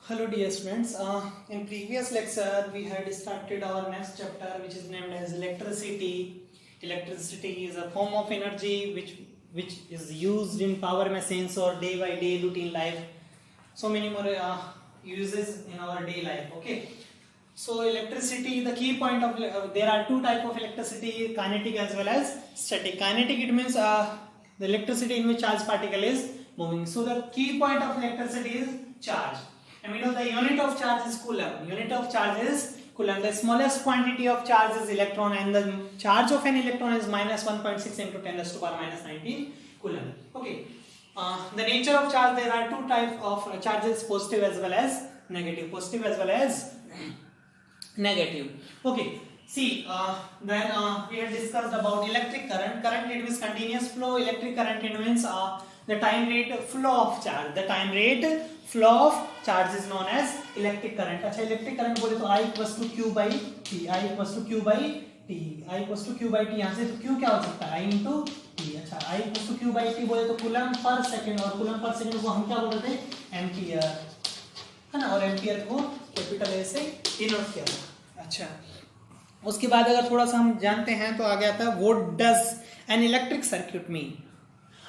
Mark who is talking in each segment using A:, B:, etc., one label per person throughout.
A: Hello dear students, in previous lecture we had started our next chapter which is named as electricity. Electricity is a form of energy which is used in power machines or day by day routine life. So many more uses in our day life. Okay. So electricity, the key point of there are two type of electricity, kinetic as well as static. Kinetic, it means the electricity in which charge particle is moving. So the key point of electricity is charge. And we know the unit of charge is coulomb. Unit of charge is coulomb. The smallest quantity of charge is electron, and the charge of an electron is minus 1.6 into 10 raised to power minus 19 coulomb. Okay. The nature of charge, there are two types of charges, positive as well as negative. Positive as well as negative. Okay. See, then we have discussed about electric current. Current, it means continuous flow. Electric current, it means the time rate flow of charge. The time rate flow of charge is known as electric current. अच्छा, electric current बोले तो I equals to Q by T. I equals to Q by T. I equals to Q by T. यहाँ से तो Q क्या हो सकता है? I into T. अच्छा, I equals to Q by T बोले तो कूलम पर सेकंड, और कूलम पर सेकंड को हम क्या बोल रहे थे? एम्पियर, है ना? और एम्पियर को कैपिटल ए से डिनोट किया। अच्छा, उसके बाद अगर थोड़ा सा हम जानते हैं तो आ गया था what does an electric circuit mean.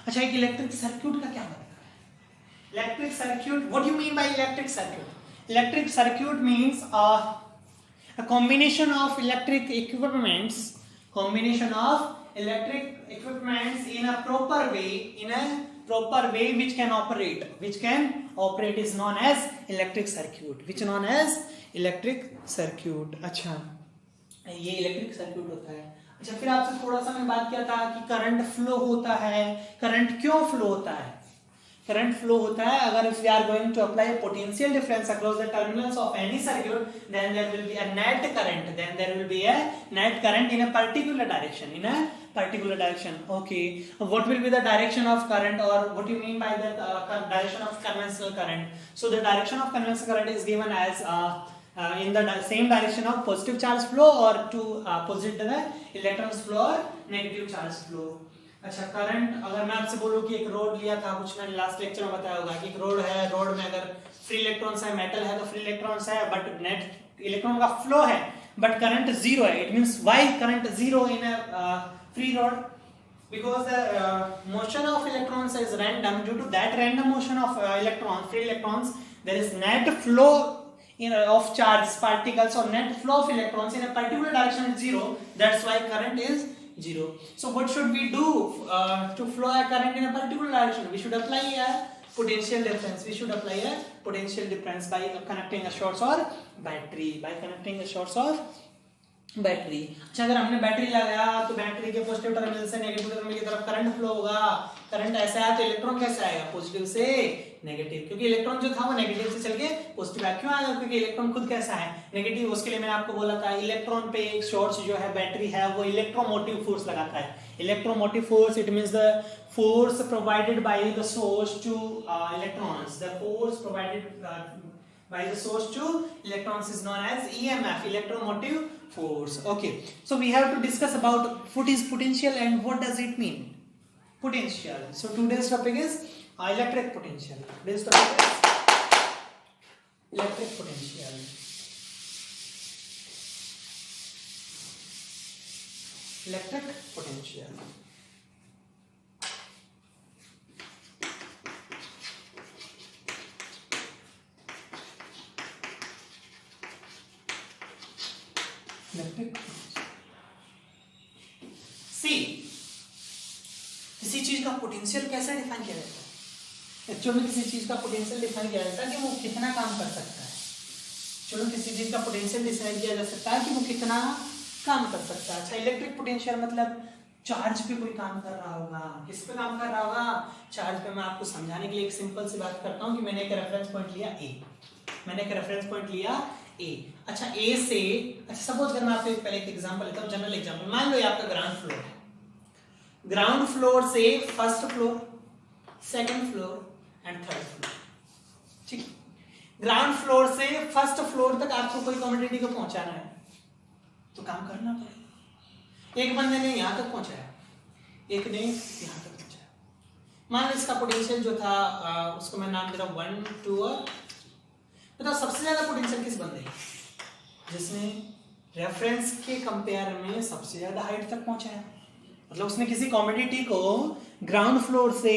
A: अच्छा, एक इलेक्ट्रिक सर्किट का क्या मतलब है? Electric circuit, what you mean by electric circuit? Electric circuit means a combination of electric equipments, in a proper way, which can operate is known as electric circuit, which known as electric circuit. अच्छा, ये electric circuit होता है। अच्छा, फिर आपसे थोड़ा सा मैं बात किया था कि करंट फ्लो होता है। करंट क्यों फ्लो होता है? करंट फ्लो होता है अगर if we are going to apply a potential difference across the terminals of any circuit, then there will be a net current in a particular direction. Okay, what will be the direction of current, or what do you mean by the direction of conventional current? So the direction of conventional current is given as in the same direction of positive charge flow, or to opposite the electrons flow or negative charge flow. अच्छा, current, अगर मैं आपसे बोलूं कि एक road लिया था, कुछ मैंने लास्ट लेक्चर में बताया होगा कि एक रोड है, रोड में अगर फ्री इलेक्ट्रॉन्स है, मेटल है तो फ्री इलेक्ट्रॉन्स है, बट नेट इलेक्ट्रॉन का फ्लो है, बट करंट जीरो है। It means why current zero in a free road? Because the motion of electrons is random. Due to that random motion of free electrons, there is net flow of charge particles, or net flow of electrons in a particular direction is zero. That's why current is zero. So what should we do to flow a current in a particular direction? We should apply a potential difference. By connecting a source or battery. अच्छा, अगर हमने battery लगाया तो battery के positive terminal से negative terminal की तरफ current flow होगा। करंट ऐसा है तो इलेक्ट्रॉन कैसे आएगा? पॉजिटिव से नेगेटिव, क्योंकि इलेक्ट्रॉन जो था वो नेगेटिव से चल के पॉजिटिव आया। क्यों आएगा? क्योंकि इलेक्ट्रॉन खुद कैसा है? नेगेटिव। उसके लिए मैंने आपको बोला था इलेक्ट्रॉन पे एक सोर्स जो है बैटरी है वो इलेक्ट्रोमोटिव फोर्स लगाता है। Electromotive force, it means the force provided by the source two electrons. The force provided by the source to electrons is known as EMF, electromotive force. Okay, so we have to discuss about what is potential and what does it mean? Potential. So today's topic is electric potential. Today's topic is electric potential. Electric potential. किसी चीज का potential कैसे define किया जाता है? Actually किसी चीज का पोटेंशियल डिफाइन किया जाता है कि वो कितना काम कर सकता है। चलो, किसी चीज का पोटेंशियल डिसाइड किया जा सकता है कि वो कितना काम कर सकता है। अच्छा, इलेक्ट्रिक पोटेंशियल मतलब चार्ज पे कोई काम कर रहा होगा। किस पे काम कर रहा होगा? चार्ज पे। मैं आपको समझाने के लिए एक सिंपल सी बात करता हूँ कि मैंने एक रेफरेंस पॉइंट लिया ए। अच्छा, ए से, अच्छा सपोज अगर मैं आपको पहले एक एग्जांपल लेता हूँ, जनरल एग्जांपल। मान लो ये आपका ग्राउंड फ्लोर है। ग्राउंड फ्लोर से first floor, second floor and third floor. ठीक, ग्राउंड फ्लोर से फर्स्ट फ्लोर तक आपको कोई कमोडिटी को पहुंचाना है तो काम करना पड़ेगा। एक बंदे ने यहां तक पहुंचाया, एक ने यहां तक पहुंचाया। मान लो इसका पोटेंशियल जो था उसको मैं नाम देता हूं 1 2 और बताओ सबसे ज्यादा पोटेंशियल किस बंदे जिसने रेफरेंस के कंपेयर में सबसे ज्यादा हाइट तक पहुंचा है। मतलब उसने किसी कमोडिटी को ग्राउंड फ्लोर से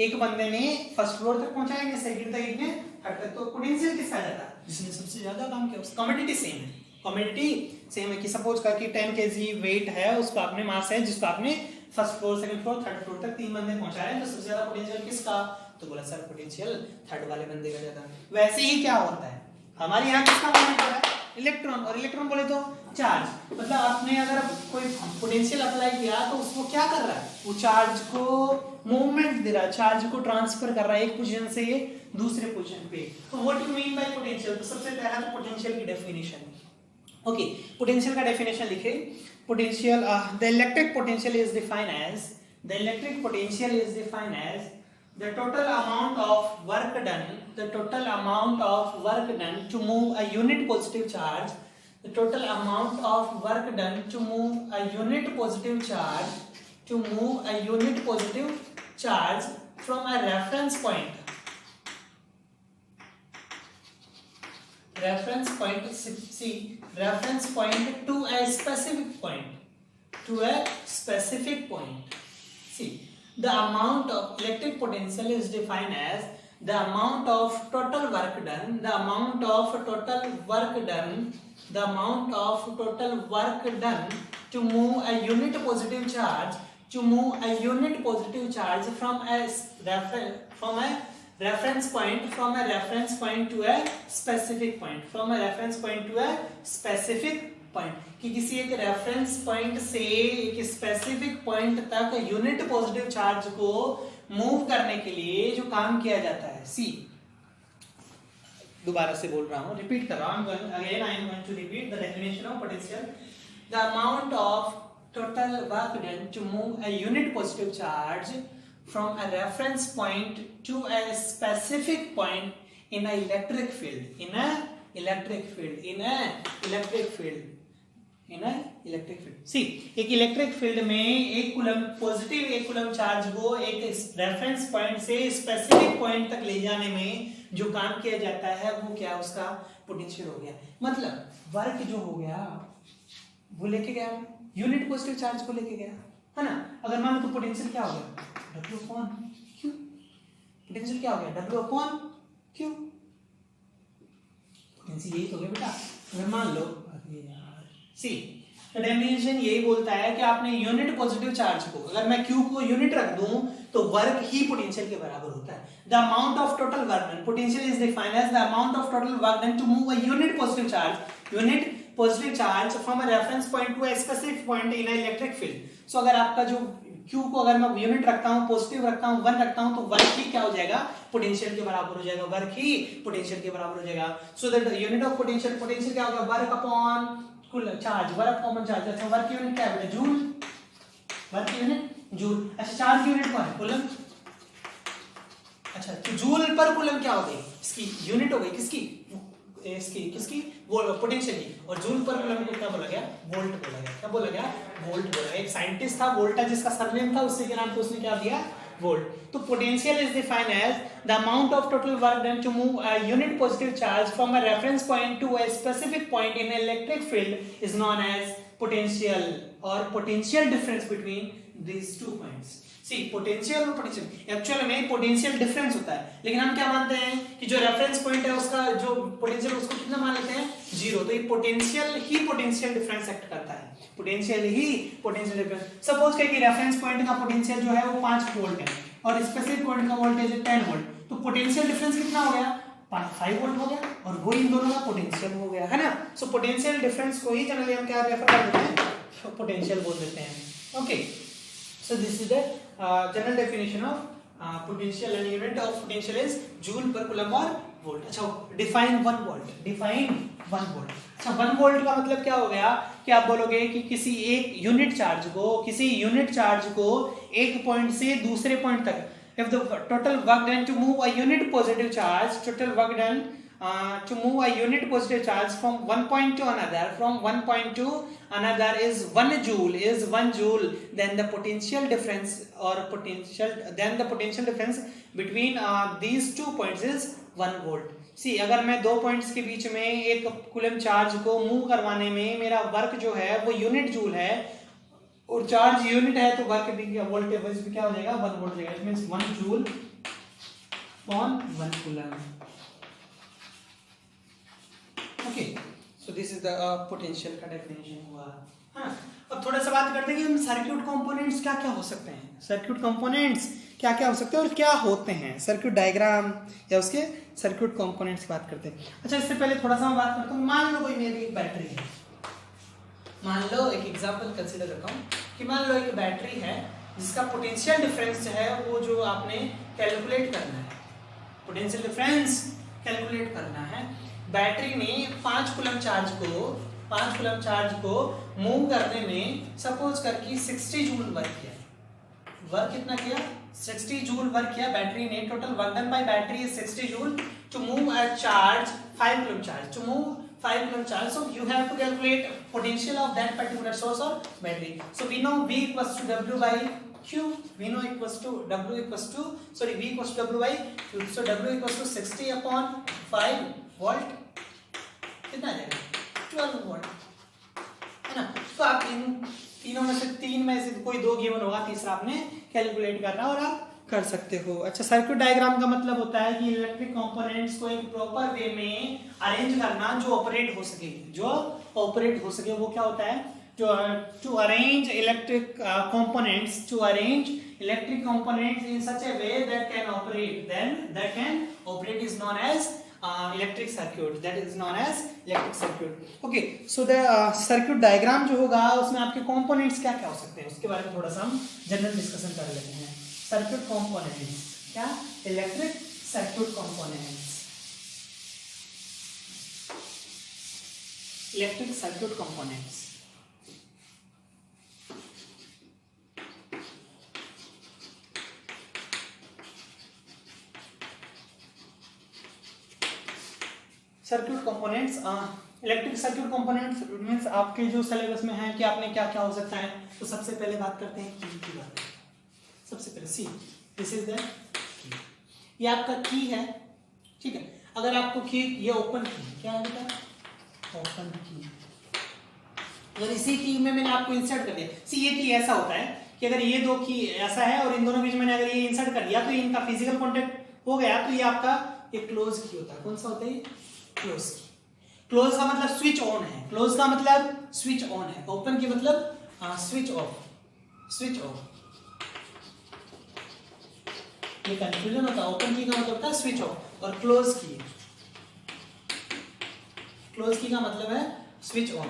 A: एक बंदे ने फर्स्ट फ्लोर तक पहुंचाया कि सेकंड तक, एक ने थर्ड तक। तो पोटेंशियल किसका ज्यादा जिसने सबसे ज्यादा काम किया। उस कमोडिटी सेम है, कमोडिटी सेम है कि सपोज का कि 10 kg वेट है, उसको आपने मास है जिसको आपने first floor second floor third floor तक 3 बंदे पहुंचाए हैं, तो सबसे ज्यादा पोटेंशियल किसका। तो बोला सर पोटेंशियल थर्ड वाले बंदे का ज्यादा। वैसे ही क्या होता है हमारे यहाँ किसका मूवमेंट हो रहा है, इलेक्ट्रॉन, और इलेक्ट्रॉन बोले तो चार्ज। मतलब आपने अगर कोई पोटेंशियल अप्लाई किया तो उसको क्या कर रहा है, वो चार्ज को मूवमेंट दे रहा है, चार्ज को ट्रांसफर कर रहा है एक पोजीशन से दूसरे पोजीशन पे। तो what you mean by potential. तो सबसे पहला तो पोटेंशियल की डेफिनेशन। ओके, पोटेंशियल का डेफिनेशन लिखे। Potential, the electric potential is defined as, the electric potential is defined as the total amount of work done, the total amount of work done to move a unit positive charge, the total amount of work done to move a unit positive charge, to move a unit positive charge from a reference point, reference point, see, reference point to a specific point, to a specific point. See, the amount of electric potential is defined as the amount of total work done, the amount of total work done, the amount of total work done to move a unit positive charge, to move a unit positive charge from a reference point, from a reference point to a specific point, from a reference point to a specific point, कि किसी एक reference point से एक specific point तक unit positive charge को move करने के लिए जो काम किया जाता है। सी, दोबारा से बोल रहा हूं, रिपीट कर रहा हूं, again I am going to repeat the definition of potential. The amount of total work done to move a unit positive charge from a reference point to a specific point in a electric field, in a electric field, in a electric field, in electric field. See, एक electric field में एक coulomb positive, एक coulomb charge को एक reference point से specific point तक ले जाने में जो काम किया जाता है वो क्या, उसका पोटेंशियल हो गया। मतलब वर्क जो हो गया वो लेके गया यूनिट पॉजिटिव चार्ज को लेके गया, है ना। अगर मान लो तो पोटेंशियल क्या हो गया, W अपॉन Q। पोटेंशियल क्या हो गया, W अपॉन Q। पोटेंशियल यही तो हो गया बेटा। अगर मान लो सी, डेफिनेशन यही बोलता है कि आपने यूनिट पॉजिटिव चार्ज को, अगर मैं Q को यूनिट रख दूं तो वर्क ही पोटेंशियल के बराबर होता है। The amount of total work done, potential is defined as the amount of total work done to move a unit positive charge, unit positive charge from a reference point to a specific point in a electric field. So अगर आपका जो Q को अगर मैं unit रखता हूं, positive रखता हूं, 1 रखता हूं, तो वर्क ही क्या हो जाएगा, पोटेंशियल के बराबर हो जाएगा, वर्क ही पोटेंशियल के बराबर हो जाएगा। So that unit of potential, potential क्या होगा, वर्क अपॉन कुल चार्ज, वर्क कॉमन चार्ज। अच्छा, वर्क यूनिट क्या है, जूल, वर्क यूनिट जूल। अच्छा, चार्ज यूनिट कौन है, कूलम। अच्छा, तो जूल पर कूलम क्या हो गई, इसकी यूनिट हो गई, किसकी, इसकी, किसकी, वो पोटेंशियल की। और जूल पर कूलम को क्या बोला गया, वोल्ट बोला गया। क्या बोला गया, वोल्ट बोला गया। एक साइंटिस्ट था वोल्टा, जिसका सरनेम था उसी के नाम पे उसने क्या दिया, वोल्ट। तो potential is defined as the amount of total work done to move a unit positive charge from a reference point to a specific point in electric field is known as potential, और potential difference between these two points। See, potential और potential, actual में potential difference होता है, लेकिन हम क्या मानते हैं कि जो रेफरेंस पॉइंट है उसका जो पोटेंशियल, उसको कितना मान लेते हैं, 0। तो ये पोटेंशियल ही पोटेंशियल डिफरेंस एक्ट करता है, पोटेंशियल ही पोटेंशियल डिफरेंस। सपोज करें कि रेफरेंस पॉइंट का पोटेंशियल जो है वो 5 वोल्ट है और स्पेसिफिक पॉइंट का वोल्टेज है 10 वोल्ट, तो पोटेंशियल डिफरेंस कितना हो गया, 5 वोल्ट हो गया, और वो इन दोनों का पोटेंशियल हो गया, है ना। सो पोटेंशियल डिफरेंस को ही जनरली हम क्या रेफर कर देते हैं, पोटेंशियल बोल देते हैं। Okay, so this is the general definition of potential, and unit of potential is joule per coulomb or volt। अच्छा, define 1 volt, define 1 volt। अच्छा, 1 volt का मतलब क्या हो गया कि आप बोलोगे कि किसी एक यूनिट चार्ज को, किसी यूनिट चार्ज को एक पॉइंट से दूसरे पॉइंट तक, if the total work done to move a unit positive charge, total work done to move a unit positive charge from one point to another, from one point to another is 1 joule, is 1 joule, then the potential difference or potential, then the potential difference between these 2 points is 1 volt. सी अगर मैं 2 points के बीच में एक coulomb charge को move करवाने में मेरा work जो है वो यूनिट जूल है और चार्ज यूनिट है, तो वर्क भी वोल्टेज भी क्या हो जाएगा 1 वोल्ट हो जाएगा। It means 1 joule on 1 coulomb. Okay, so this is the potential का डेफिनेशन हुआ। हाँ, अब थोड़ा सा बात करते हैं कि सर्किट कंपोनेंट्स क्या क्या हो सकते हैं। सर्किट कंपोनेंट्स क्या क्या हो सकते हैं और क्या होते हैं, सर्किट डायग्राम या उसके सर्किट कंपोनेंट्स की बात करते हैं। अच्छा, इससे पहले थोड़ा सा मैं बात करता हूँ। मान लो कोई मेरी एक बैटरी है, मान लो एक एग्जांपल कंसीडर करता हूँ कि मान लो एक बैटरी है जिसका पोटेंशियल डिफरेंस है वो जो आपने कैलकुलेट करना है, पोटेंशियल डिफरेंस कैलकुलेट करना है। बैटरी ने 5 कूलम चार्ज को मूव करने में सपोज करके 60 जूल वर्क किया। वर्क कितना किया? 60 जूल वर्क किया बैटरी ने। Total work done by battery is 60 joule to move a charge 5 coulomb charge, to move 5 coulomb charge. So you have to calculate potential of that particular source or battery. So we know V equals to W by Q. We know equals to W equals to V equals to W by Q. So W equals to 60 upon 5 volt. कितना आ जाएगा? 12 volt. है ना? तो आप इन तीनों में से कोई दो गिवन होगा, तीसरा आपने कैलकुलेट करना और आप कर सकते हो। अच्छा, सर्किट डायग्राम का मतलब होता है कि इलेक्ट्रिक कंपोनेंट्स को एक प्रॉपर वे में अरेंज करना जो ऑपरेट हो सके, वो क्या होता है? जो to arrange electric components in such a way that can operate is known as electric circuit. Okay, so the circuit diagram जो होगा उसमें आपके कंपोनेंट्स क्या क्या हो सकते हैं उसके बारे में थोड़ा सा हम जनरल डिस्कशन कर लेते हैं। सर्किट कंपोनेंट्स क्या? Electric circuit components, electric circuit components. Circuit components, electric circuit components means आपके जो सिलेबस में है कि आपने क्या क्या हो सकता है। तो सबसे पहले बात करते हैं की बात। सबसे पहले सी, दिस इज द की। ये आपका की है, ठीक है। अगर आपको की, ये ओपन की, क्या है बेटा? ओपन की। अगर इसी की में मैंने आपको इंसर्ट कर दिया, सी ये की ऐसा होता है कि अगर ये दो की ऐसा है और इन दोनों बीच में मैंने अगर ये इंसर्ट कर दिया तो इनका फिजिकल कांटेक्ट हो गया, तो ये आपका एक क्लोज की होता है। कौन सा होता है? क्लोज की। क्लोज का मतलब स्विच ऑन है, क्लोज का मतलब स्विच ऑन है, ओपन की मतलब स्विच ऑफ। ये कंफ्यूजन होता है। ओपन की का मतलब होता है स्विच ऑफ और क्लोज की का मतलब है स्विच ऑन।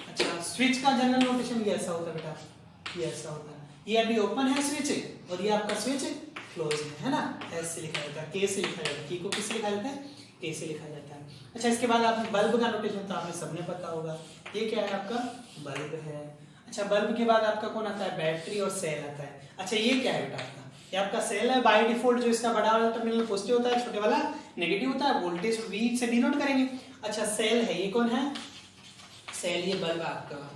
A: अच्छा, स्विच का जनरल नोटेशन ये ऐसा होता है बेटा, ये ऐसा होता है। ये अभी ओपन है स्विच और ये आपका स्विच क्लोज है ना। ऐसे लिखा जाता है, के से लिखा जाता है। की को किससे लिखा जाता है? के से लिखा जाता है। अच्छा, इसके बाद आपने बल्ब का नोटेशन तो आपने सबने पता होगा। ये क्या है? आपका बल्ब है। अच्छा, बल्ब के बाद आपका कौन आता है? बैटरी और सेल आता है। अच्छा, ये क्या है बेटा? आपका ये आपका सेल है। बाय डिफॉल्ट जो इसका बड़ा वाला टर्मिनल पॉजिटिव होता है, छोटे वाला नेगेटिव होता है। वोल्टेज V से डिनोट करेंगे। अच्छा, सेल है, ये कौन है? सेल, ये बल्ब आपका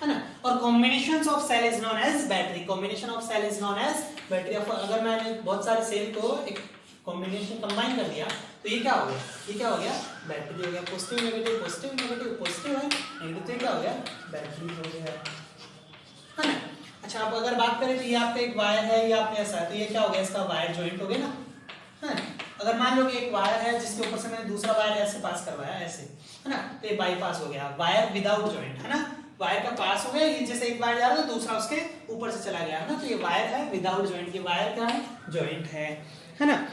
A: है ना। और combinations of cell is known as battery. Combination of cell is known as battery. अगर मैंने बहुत सारे सेल को एक कॉम्बिनेशन कंबाइन कर दिया तो ये क्या हो गया? ये क्या हो गया? बैटरी हो गया। Positive negative, positive negative, positive है नेगेटिव, तो क्या हो गया? बैटरी हो गया, है ना। अच्छा, अब अगर बात करें तो ये आपका एक वायर है, ये आपने ऐसा है, तो ये क्या हो गया? इसका वायर जॉइंट हो गया ना, है। अगर मान लो कि एक वायर है जिसके ऊपर से मैंने दूसरा वायर ऐसे पास करवाया, ऐसे, है ना, तो ये बाईपास हो गया। वायर विदाउट जॉइंट, है ना। वायर का पास हो गया, ये जैसे एक वायर जा रहा है दूसरा उसके ऊपर से चला गया, है ना। तो ये वायर है विदाउट जॉइंट, ये वायर क्या है? जॉइंट है ना।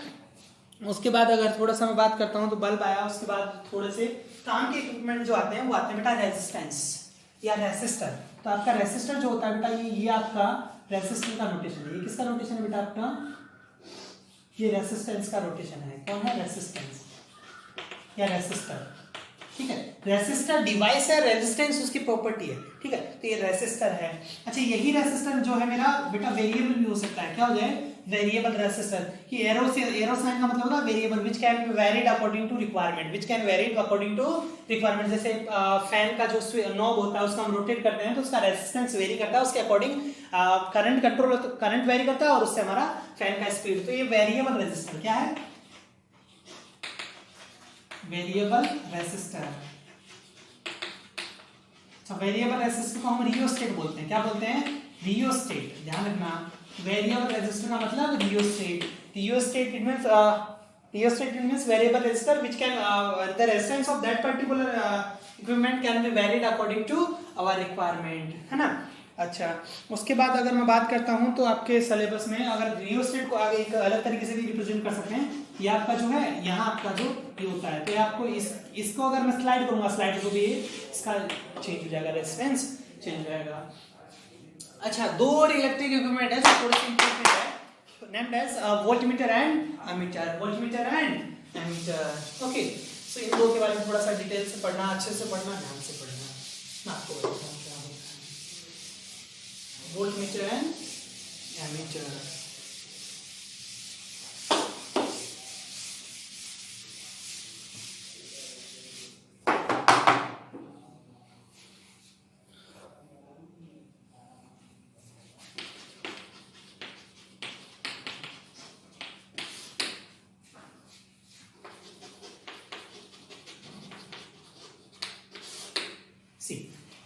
A: उसके बाद अगर थोड़ा सा मैं बात करता हूँ तो बल्ब आया। उसके बाद थोड़े से काम के इक्विपमेंट जो आते हैं वो आते हैं बेटा रेजिस्टेंस या रेसिस्टर। तो आपका रेसिस्टर जो होता है बेटा, ये आपका रेसिस्टर का नोटेशन है। ये किसका नोटेशन है बेटा? आपका ये रेसिस्टेंस का नोटेशन है। कौन है? रेसिस्टेंस या रेसिस्टर, ठीक है। रेसिस्टर डिवाइस है, रेजिस्टेंस उसकी प्रॉपर्टी है, ठीक है। तो ये रेसिस्टर है। अच्छा, यही रेसिस्टर जो है मेरा बेटा वेरिएबल भी हो सकता है। क्या हो जाए? वेरिएबल रेसिस्टर कि एरो साइन का मतलब होता है variable which can be varied according to requirement, which can varied according to requirement. जैसे फैन का जो नॉब होता है उसका हम रोटेट करते हैं तो उसका रेजिस्टेंस वेरी करता है, उसके according current control, current very करता है और उससे हमारा फैन का स्पीड। तो ये वेरिएबल रेजिस्टर क्या है, वेरिएबल रेजिस्टर। वेरिएबल रेजिस्टर को हम रियोस्टेट बोलते हैं, क्या बोलते हैं, रियोस्टेट। ध्यान रखना, वेरिएबल रेजिस्टर का मतलब rheostat. Rheostat it means variable resistor which can the resistance of that particular equipment can be varied according to our requirement, है ना। अच्छा, उसके बाद अगर मैं बात करता हूं तो आपके सिलेबस में अगर रियोस्टेट को आगे एक अलग तरीके से भी रिप्रेजेंट कर सकते हैं। ये आपका जो है यहाँ आपका जो ये होता है, तो ये आपको इसको अगर मैं स्लाइड करूंगा, स्लाइड को भी इसका चेंज हो जाएगा, रेजिस्टेंस चेंज हो जाएगा। अच्छा, दो और इलेक्ट्रिक इक्विपमेंट है जो थोड़े से इंपॉर्टेंट है, named as voltmeter and ammeter, voltmeter and ammeter. Okay, so इन दो के बारे में थोड़ा सा डिटेल से पढ़ना, अच्छे से पढ़ना, ध्यान से पढ़ना। मैं आपको बताता हूँ क्या होता है वोल्टमीटर एंड एमीटर।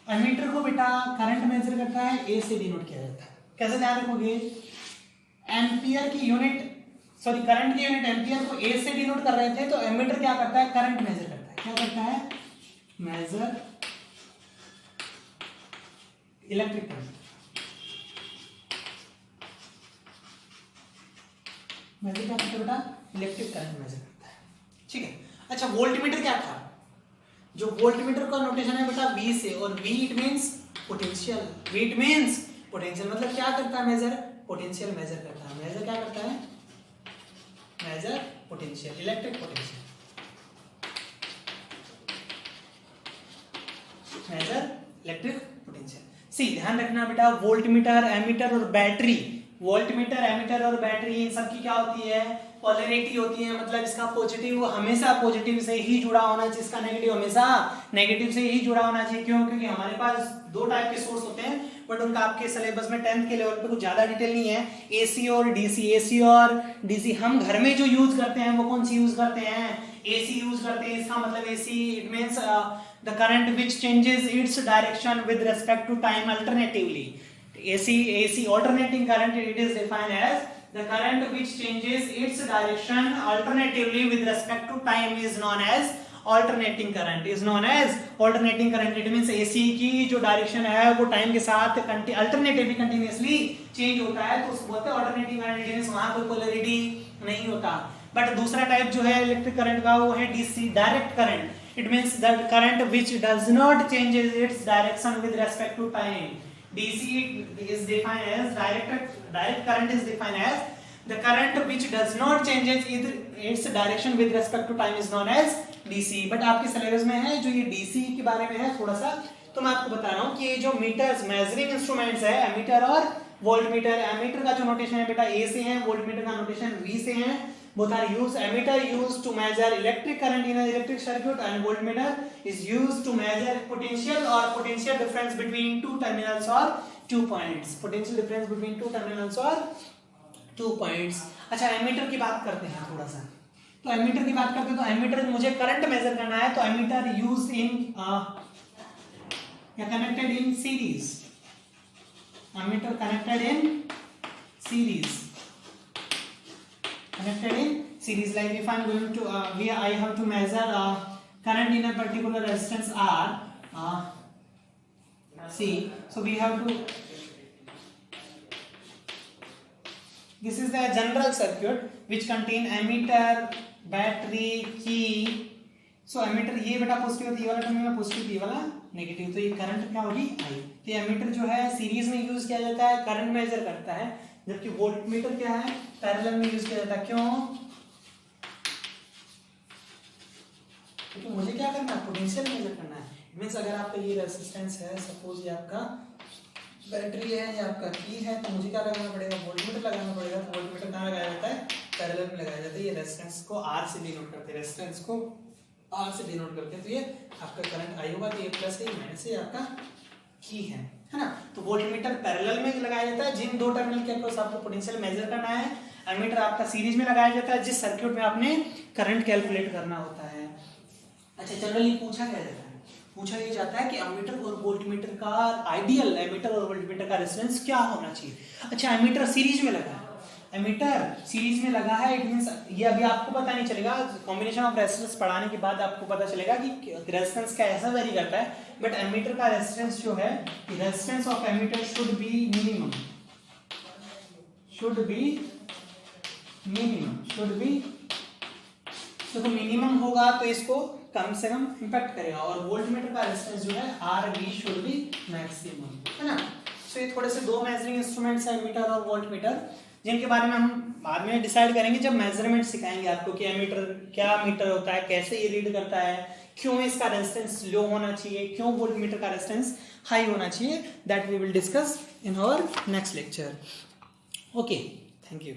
A: एमीटर को बेटा करंट मेजर करता है, ए से डिनोट किया जाता है। कैसे ध्यान रखोगे, एम्पियर की यूनिट, सॉरी करंट की यूनिट एम्पियर को ए से डिनोट कर रहे थे, तो एमीटर क्या करता है, करंट मेजर करता है। क्या करता है, मेजर इलेक्ट्रिक करंट, मेजर क्या करता है बेटा, इलेक्ट्रिक करंट मेजर करता है, ठीक है। अच्छा, वोल्टमीटर क्या था, जो वोल्टमीटर का नोटेशन है बेटा V से, और V it means potential, V it means potential, मतलब क्या करता है, मेजर पोटेंशियल मेजर करता है। मेजर क्या करता है, measure potential, electric potential, measure electric potential. See ध्यान रखना बेटा, वोल्टमीटर, एमीटर और बैटरी, वोल्टमीटर, एमीटर और बैटरी इन सब की क्या होती है, पोलैरिटी होती है। मतलब इसका पॉजिटिव हमेशा पॉजिटिव से ही जुड़ा होना चाहिए, इसका नेगेटिव हमेशा नेगेटिव से ही जुड़ा होना चाहिए। क्यों, क्योंकि हमारे पास दो टाइप के सोर्स होते हैं, बट उनका आपके सिलेबस में 10th के लेवल पे कुछ ज्यादा डिटेल नहीं है। एसी और डीसी, एसी और डीसी हम घर में जो यूज करते हैं वो कौन सी यूज करते हैं, एसी यूज करते हैं। इसका मतलब AC it means the current which changes its direction with respect to time alternatively. AC alternating current, it is defined as the current which changes its direction alternatively with respect to time is known as alternating current, is known as alternating current। it means AC की जो direction है वो time के साथ alternatively continuously change होता है, तो उसको बोलते हैं ऑल्टरनेटिंग करंट। इट मींस वहां कोई पोलैरिटी नहीं होता। बट दूसरा टाइप जो है इलेक्ट्रिक करंट का वो है DC, direct current. It means that current which does not changes its direction with respect to time। DC is defined as direct current is defined as the current which does not changes its direction with respect to time is known as DC। But आपके syllabus में है जो ये DC के बारे में है थोड़ा सा, तो मैं आपको बता रहा हूँ कि ये जो मीटर्स, मेजरिंग इंस्ट्रूमेंट्स है, एमीटर और वोल्टमीटर। एमीटर का जो नोटेशन है बेटा A से है, वोल्टमीटर का नोटेशन V से है। Both are used. Ammeter used to measure electric current in an electric circuit, and voltmeter is used to measure potential or potential difference between two terminals or 2 points. Potential difference between two terminals or 2 points. अच्छा, ammeter की बात करते हैं थोड़ा सा। तो ammeter की बात करते हैं, तो एमीटर मुझे करंट मेजर करना है, तो एमीटर यूज्ड इन या connected in series. Ammeter connected in series, connected in series। Like if I'm going to I have to measure current in a particular resistance R, see, so we have to, this is the general circuit which contain ammeter, battery, key। so ammeter ये बेटा positive होती है, ये वाला terminal positive, ये वाला negative, तो ये करंट क्या होगी, I। तो एमीटर जो है सीरीज में यूज किया जाता है, करंट मेजर करता है, जबकि वोल्टमीटर क्या है, पैरेलल में यूज किया जाता है। क्यों, क्योंकि मुझे क्या करना है, पोटेंशियल मेजर करना है। मींस अगर आपका ये रेजिस्टेंस है, सपोज ये आपका बैटरी है, ये आपका की है, तो मुझे क्या लगाना पड़ेगा, वोल्टमीटर लगाना पड़ेगा। तो वोल्टमीटर कहाँ लगाया जाता है, पैरेलल में लगाया जाता है। ये रेजिस्टेंस को आर से डिनोट करते हैं, रेजिस्टेंस को आर से डिनोट करते हैं। तो ये आपका करंट आई होगा, तो ये प्लस है, ये माइनस है, आपका की है ना। तो वोल्टमीटर पैरेलल में लगाया जाता है जिन दो टर्मिनल के अक्रॉस आपको पोटेंशियल मेजर करना है। एमीटर आपका सीरीज में लगाया जाता है जिस सर्किट में आपने करंट कैलकुलेट करना होता है। अच्छा, जनरली पूछा क्या जाता है, पूछा ये जाता है कि एमीटर और वोल्टमीटर का आइडियल, एमीटर और वोल्टमीटर का रेजिस्टेंस क्या होना चाहिए। अच्छा, एमीटर सीरीज में लगा है, एमीटर सीरीज में लगा है, इट मींस ये अभी आपको पता नहीं चलेगा, कॉम्बिनेशन ऑफ रेजिस्टेंस पढ़ाने के बाद आपको पता चलेगा कि रेजिस्टेंस का ऐसा वेरी करता है। बट एमीटर का रेजिस्टेंस जो है, resistance of ammeter should be minimum, should be देखो मिनिमम होगा तो इसको कम से कम इंपैक्ट करेगा, और वोल्टमीटर का रेजिस्टेंस जो है R B should be maximum, है ना। सो ये थोड़े से दो मेजरिंग इंस्ट्रूमेंट्स हैं, मीटर और वोल्टमीटर, जिनके बारे में हम बाद में डिसाइड करेंगे जब मेजरमेंट सिखाएंगे आपको कि एमीटर क्या मीटर होता है, कैसे ये रीड करता है, क्यों इसका रेजिस्टेंस लो होना चाहिए, क्यों वोल्टमीटर का रेजिस्टेंस हाई होना चाहिए। That we will discuss in our next lecture. Okay, thank you.